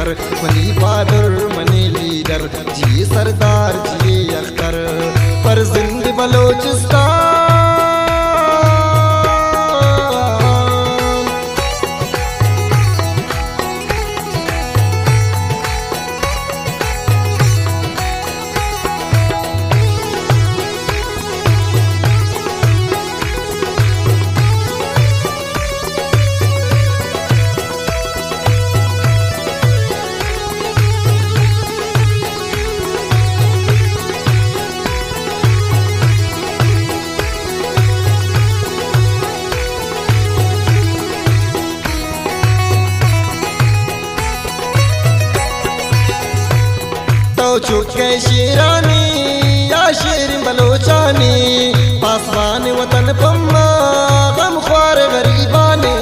Akhtar, money बहादुर money leader, जी सरदार जी अख्तर, फर्जंद बलोचिस्तान। चुके शेरानी या शेर बलोचानी, पासवान वतन पम्मा गम ख्वार गरीबानी।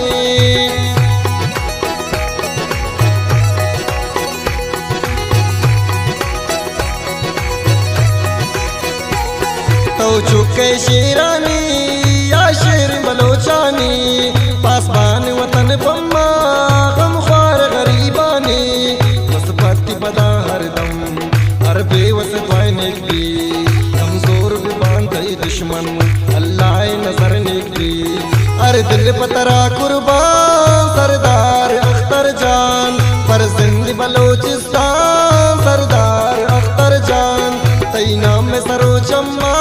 तो चुके शेरानी या शेर बलोचानी, पासवान वतन पम्मा गम ख्वार गरीबानी। मुसबत बदा हरदम बेवस दुआएं निकली, कमजोर भी बांधे दुश्मन अल्लाह नजर निकली। अरे दिल पतरा कुर्बान सरदार अख्तर जान, फर्जंद बलोचिस्तान सरदार अख्तर जान। तई नाम में सरो चम्मा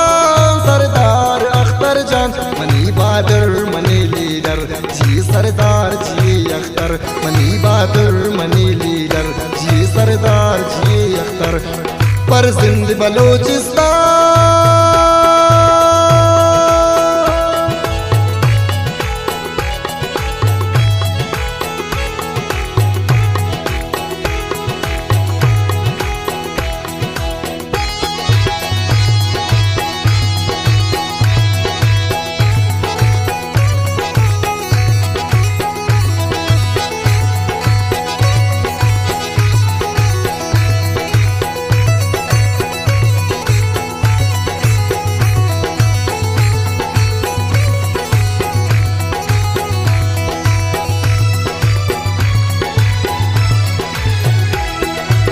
सरदार अख्तर जान, मनी बहादुर मनी लीडर, जी सरदार जी अख्तर, मनी बहादुर मनी लीडर, जी सरदार जी अख्तर, फर्जंद बलोचिस्तान।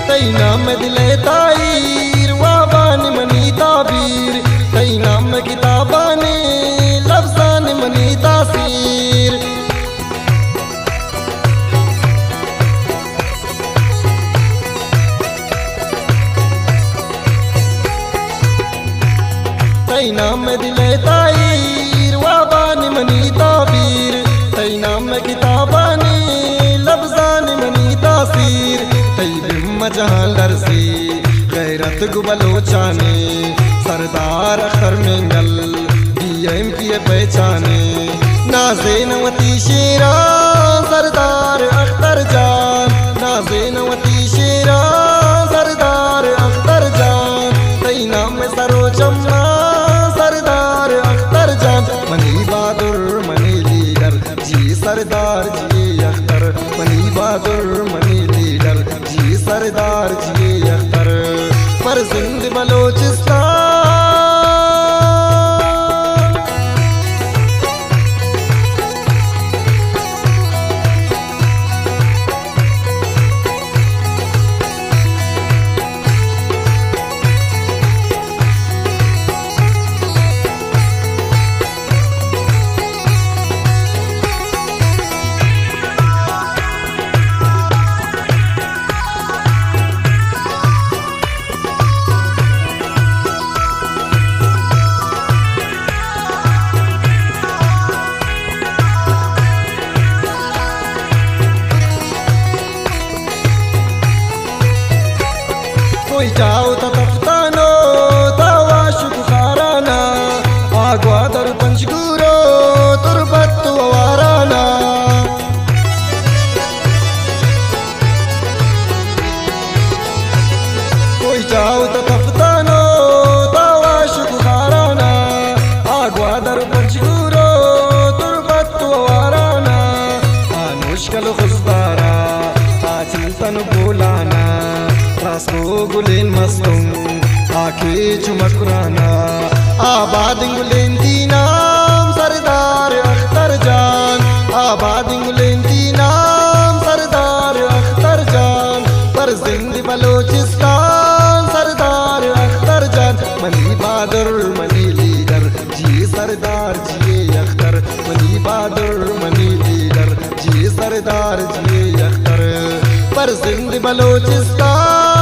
तई नाम दिले ताईर वाबान मनी ताबीर, तई नाम किताबाने लफ्जान मनी तासीर। तई नाम दिले ताईर वाबान मनी ताबीर, तई नाम किताबाने लफ्जान मनी तासीर। जहाँ लरसी गैरत गुबलोचाने, सरदार अख्तर मेंगल डीएम की पहचाने। नाज़े नवती शेरा सरदार अख्तर जान, नाज़े नवती शेरा सरदार अख्तर जान। तई नाम में सरो चम्मा सरदार अख्तर जान, मनी बहादुर मनी लीडर, जी सरदार जी अख्तर, मनी बहादुर मनी लीडर, जी सरदार जी अख्तर, फर्जंद बलोचिस्तान। कोई जाओ तफ्तानो तावाश बुखाराना, आग्वादर पंचगुरो तुरबत वाराना। कोई जाओ तफ्तानो तावाश बुखाराना, आग्वादर पंचगुरो तुरबत वाराना। आनुष्कल खुशदारा आचिंतन बोलाना, रास्तो गुलेन मस्तुम आखे चुमकुराना। आबाद गुलेन दी नाम सरदार अख्तर जान, आबाद गुलेन दी नाम सरदार अख्तर जान। सिंध बलोचिस्तान सरदार अख्तर जान मनी बहादुर मनी लीडर जी सरदार जी अख्तर मनी बहादुर मनी लीडर जी सरदार जी अख्तर पर सिंध बलोचिस्तान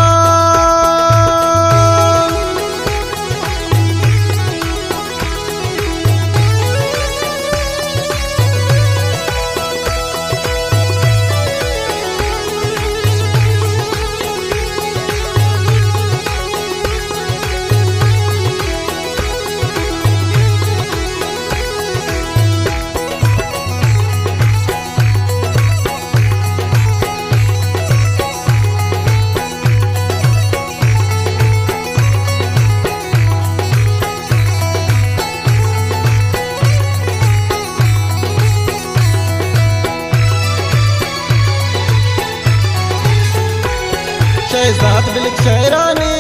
शहजाद बिलक शहराने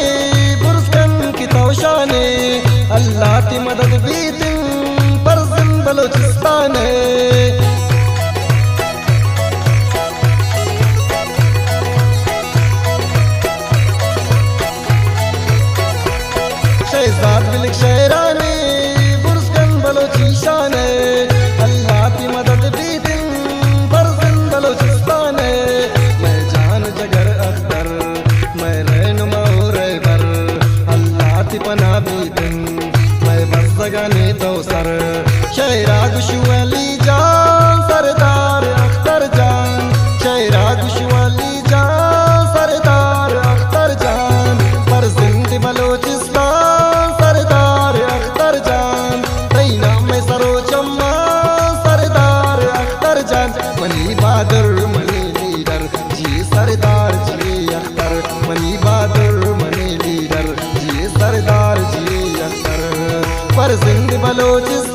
बुरस्कन की तोशाने अल्लाह की मदद भी दिन पर जिंद बलोचिस्तान है। शहजाद बिलक शहराने बुरस्कन बलोचिस्तान है अल्लाह की मदद भी दिन पर जिंद बलोचिस्तान है। मैं जान जगर अख्तर मैं रहनुमा रहबर अल्लाह की पनाह भी दिन मैं बस जगाने तो सर शहरा गुशवाली जान सरदार अख्तर जान शहरा गुशवाली जान सरदार अख्तर जान पर जिंद बलोचिस्तान सरदार अख्तर जान तैना में सरोचम्मा सरदार अख्तर जान मनी बहादुर मनी लीडर जी सरदार जी अख्तर मनी बहादुर मनी लीडर जी सरदार जी अख्तर पर जिंद बलोचिस्तान